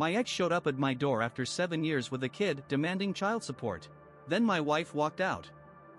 My ex showed up at my door after 7 years with a kid demanding child support. Then my wife walked out.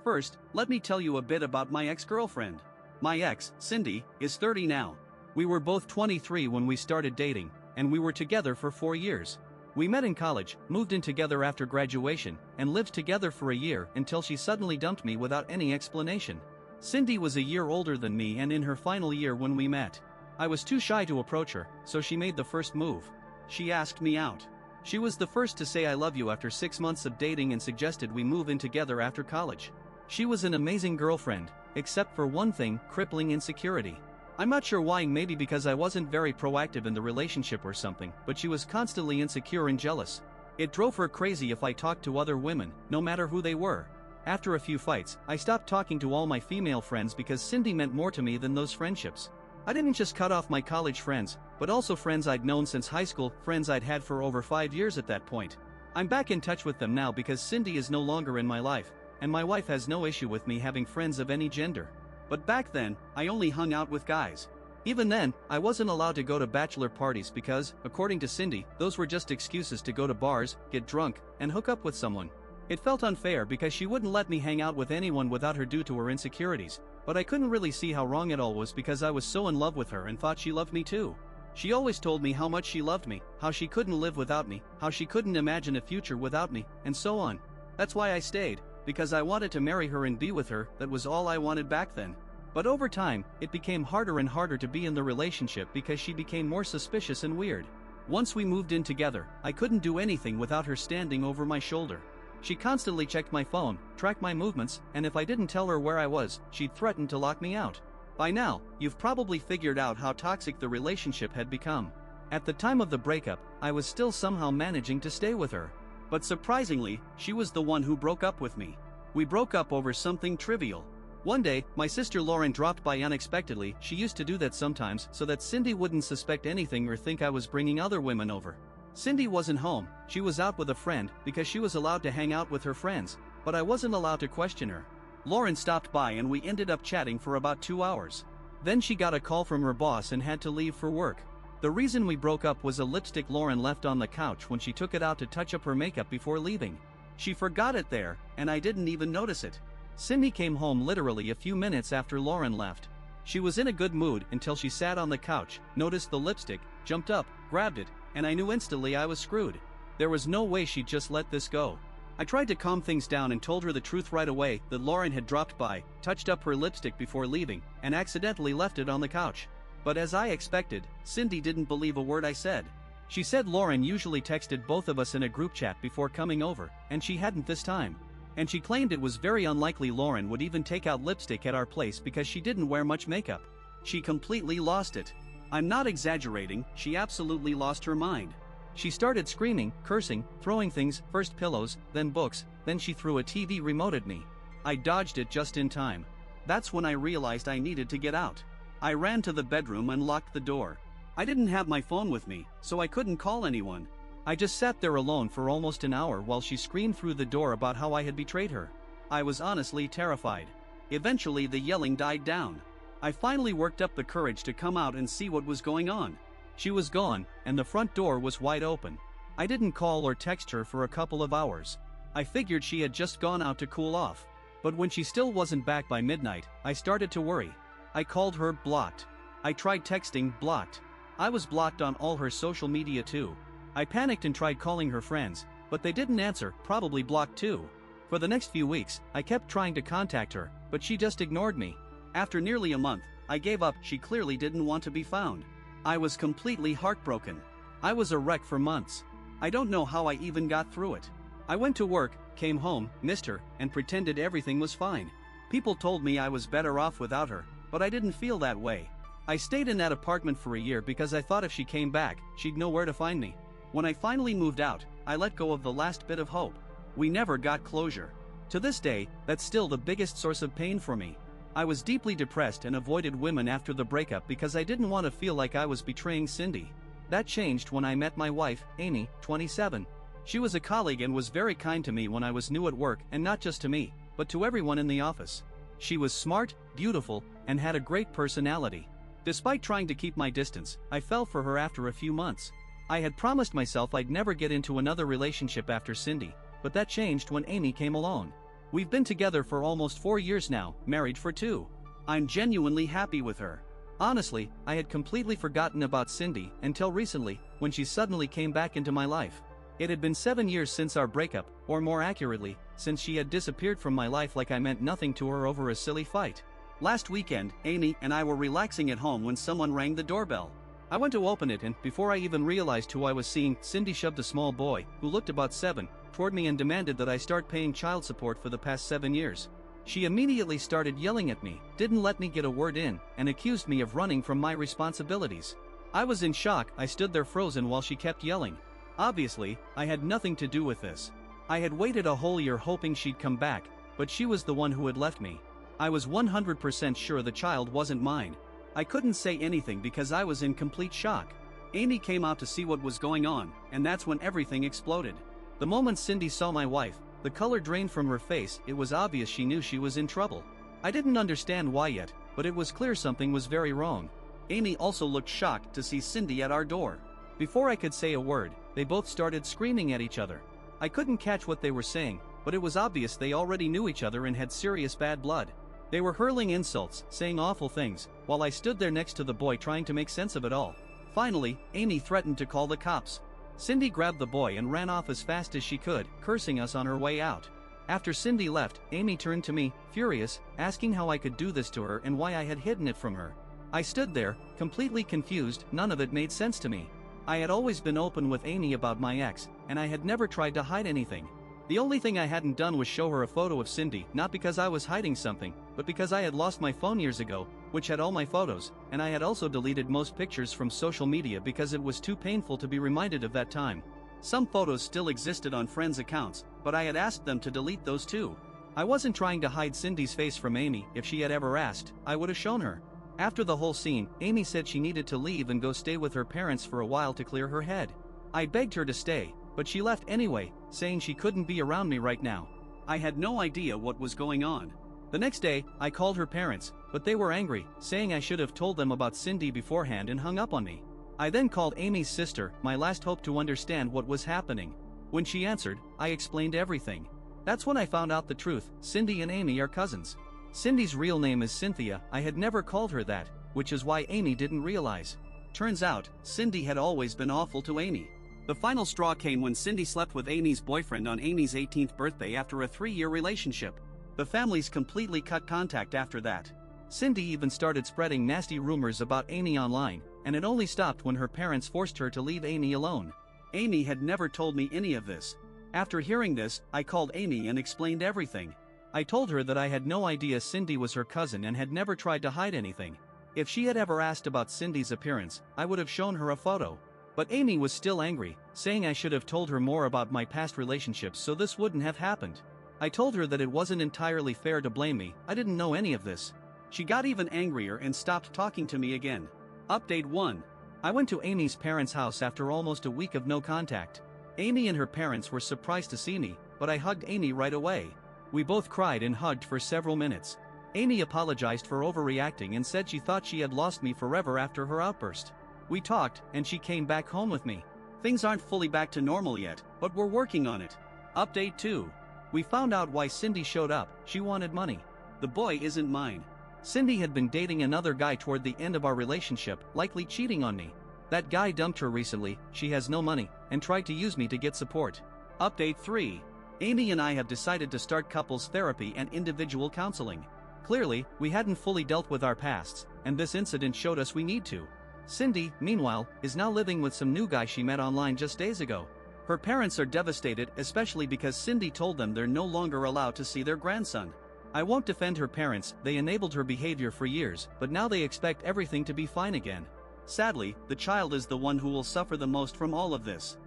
First, let me tell you a bit about my ex-girlfriend. My ex, Cindy, is 30 now. We were both 23 when we started dating, and we were together for 4 years. We met in college, moved in together after graduation, and lived together for a year until she suddenly dumped me without any explanation. Cindy was a year older than me and in her final year when we met. I was too shy to approach her, so she made the first move. She asked me out. She was the first to say I love you after 6 months of dating and suggested we move in together after college. She was an amazing girlfriend, except for one thing: crippling insecurity. I'm not sure why, maybe because I wasn't very proactive in the relationship or something, but she was constantly insecure and jealous. It drove her crazy if I talked to other women, no matter who they were. After a few fights, I stopped talking to all my female friends because Cindy meant more to me than those friendships. I didn't just cut off my college friends, but also friends I'd known since high school, friends I'd had for over 5 years at that point. I'm back in touch with them now because Cindy is no longer in my life, and my wife has no issue with me having friends of any gender. But back then, I only hung out with guys. Even then, I wasn't allowed to go to bachelor parties because, according to Cindy, those were just excuses to go to bars, get drunk, and hook up with someone. It felt unfair because she wouldn't let me hang out with anyone without her due to her insecurities, but I couldn't really see how wrong it all was because I was so in love with her and thought she loved me too. She always told me how much she loved me, how she couldn't live without me, how she couldn't imagine a future without me, and so on. That's why I stayed, because I wanted to marry her and be with her. That was all I wanted back then. But over time, it became harder and harder to be in the relationship because she became more suspicious and weird. Once we moved in together, I couldn't do anything without her standing over my shoulder. She constantly checked my phone, tracked my movements, and if I didn't tell her where I was, she'd threaten to lock me out. By now, you've probably figured out how toxic the relationship had become. At the time of the breakup, I was still somehow managing to stay with her. But surprisingly, she was the one who broke up with me. We broke up over something trivial. One day, my sister Lauren dropped by unexpectedly. She used to do that sometimes so that Cindy wouldn't suspect anything or think I was bringing other women over. Cindy wasn't home, she was out with a friend because she was allowed to hang out with her friends, but I wasn't allowed to question her. Lauren stopped by and we ended up chatting for about 2 hours. Then she got a call from her boss and had to leave for work. The reason we broke up was a lipstick Lauren left on the couch when she took it out to touch up her makeup before leaving. She forgot it there, and I didn't even notice it. Cindy came home literally a few minutes after Lauren left. She was in a good mood until she sat on the couch, noticed the lipstick, jumped up, grabbed it, and I knew instantly I was screwed. There was no way she'd just let this go. I tried to calm things down and told her the truth right away, that Lauren had dropped by, touched up her lipstick before leaving, and accidentally left it on the couch. But as I expected, Cindy didn't believe a word I said. She said Lauren usually texted both of us in a group chat before coming over, and she hadn't this time. And she claimed it was very unlikely Lauren would even take out lipstick at our place because she didn't wear much makeup. She completely lost it. I'm not exaggerating, she absolutely lost her mind. She started screaming, cursing, throwing things, first pillows, then books, then she threw a TV remote at me. I dodged it just in time. That's when I realized I needed to get out. I ran to the bedroom and locked the door. I didn't have my phone with me, so I couldn't call anyone. I just sat there alone for almost an hour while she screamed through the door about how I had betrayed her. I was honestly terrified. Eventually the yelling died down. I finally worked up the courage to come out and see what was going on. She was gone, and the front door was wide open. I didn't call or text her for a couple of hours. I figured she had just gone out to cool off. But when she still wasn't back by midnight, I started to worry. I called her, blocked. I tried texting, blocked. I was blocked on all her social media too. I panicked and tried calling her friends, but they didn't answer, probably blocked too. For the next few weeks, I kept trying to contact her, but she just ignored me. After nearly a month, I gave up. She clearly didn't want to be found. I was completely heartbroken. I was a wreck for months. I don't know how I even got through it. I went to work, came home, missed her, and pretended everything was fine. People told me I was better off without her, but I didn't feel that way. I stayed in that apartment for a year because I thought if she came back, she'd know where to find me. When I finally moved out, I let go of the last bit of hope. We never got closure. To this day, that's still the biggest source of pain for me. I was deeply depressed and avoided women after the breakup because I didn't want to feel like I was betraying Cindy. That changed when I met my wife, Amy, 27. She was a colleague and was very kind to me when I was new at work, and not just to me, but to everyone in the office. She was smart, beautiful, and had a great personality. Despite trying to keep my distance, I fell for her after a few months. I had promised myself I'd never get into another relationship after Cindy, but that changed when Amy came along. We've been together for almost 4 years now, married for 2. I'm genuinely happy with her. Honestly, I had completely forgotten about Cindy until recently, when she suddenly came back into my life. It had been 7 years since our breakup, or more accurately, since she had disappeared from my life like I meant nothing to her over a silly fight. Last weekend, Amy and I were relaxing at home when someone rang the doorbell. I went to open it and, before I even realized who I was seeing, Cindy shoved a small boy, who looked about 7, toward me and demanded that I start paying child support for the past 7 years. She immediately started yelling at me, didn't let me get a word in, and accused me of running from my responsibilities. I was in shock. I stood there frozen while she kept yelling. Obviously, I had nothing to do with this. I had waited a whole year hoping she'd come back, but she was the one who had left me. I was 100% sure the child wasn't mine. I couldn't say anything because I was in complete shock. Amy came out to see what was going on, and that's when everything exploded. The moment Cindy saw my wife, the color drained from her face. It was obvious she knew she was in trouble. I didn't understand why yet, but it was clear something was very wrong. Amy also looked shocked to see Cindy at our door. Before I could say a word, they both started screaming at each other. I couldn't catch what they were saying, but it was obvious they already knew each other and had serious bad blood. They were hurling insults, saying awful things, while I stood there next to the boy trying to make sense of it all. Finally, Amy threatened to call the cops. Cindy grabbed the boy and ran off as fast as she could, cursing us on her way out. After Cindy left, Amy turned to me, furious, asking how I could do this to her and why I had hidden it from her. I stood there, completely confused. None of it made sense to me. I had always been open with Amy about my ex, and I had never tried to hide anything. The only thing I hadn't done was show her a photo of Cindy, not because I was hiding something, but because I had lost my phone years ago, which had all my photos, and I had also deleted most pictures from social media because it was too painful to be reminded of that time. Some photos still existed on friends' accounts, but I had asked them to delete those too. I wasn't trying to hide Cindy's face from Amy. If she had ever asked, I would have shown her. After the whole scene, Amy said she needed to leave and go stay with her parents for a while to clear her head. I begged her to stay, but she left anyway, saying she couldn't be around me right now. I had no idea what was going on. The next day, I called her parents, but they were angry, saying I should have told them about Cindy beforehand and hung up on me. I then called Amy's sister, my last hope to understand what was happening. When she answered, I explained everything. That's when I found out the truth. Cindy and Amy are cousins. Cindy's real name is Cynthia. I had never called her that, which is why Amy didn't realize. Turns out, Cindy had always been awful to Amy. The final straw came when Cindy slept with Amy's boyfriend on Amy's 18th birthday after a 3-year relationship. The families completely cut contact after that. Cindy even started spreading nasty rumors about Amy online, and it only stopped when her parents forced her to leave Amy alone. Amy had never told me any of this. After hearing this, I called Amy and explained everything. I told her that I had no idea Cindy was her cousin and had never tried to hide anything. If she had ever asked about Cindy's appearance, I would have shown her a photo. But Amy was still angry, saying I should have told her more about my past relationships so this wouldn't have happened. I told her that it wasn't entirely fair to blame me. I didn't know any of this. She got even angrier and stopped talking to me again. Update 1. I went to Amy's parents' house after almost a week of no contact. Amy and her parents were surprised to see me, but I hugged Amy right away. We both cried and hugged for several minutes. Amy apologized for overreacting and said she thought she had lost me forever after her outburst. We talked, and she came back home with me. Things aren't fully back to normal yet, but we're working on it. Update 2. We found out why Cindy showed up. She wanted money. The boy isn't mine. Cindy had been dating another guy toward the end of our relationship, likely cheating on me. That guy dumped her recently. She has no money, and tried to use me to get support. Update 3. Amy and I have decided to start couples therapy and individual counseling. Clearly, we hadn't fully dealt with our pasts, and this incident showed us we need to. Cindy, meanwhile, is now living with some new guy she met online just days ago. Her parents are devastated, especially because Cindy told them they're no longer allowed to see their grandson. I won't defend her parents. They enabled her behavior for years, but now they expect everything to be fine again. Sadly, the child is the one who will suffer the most from all of this.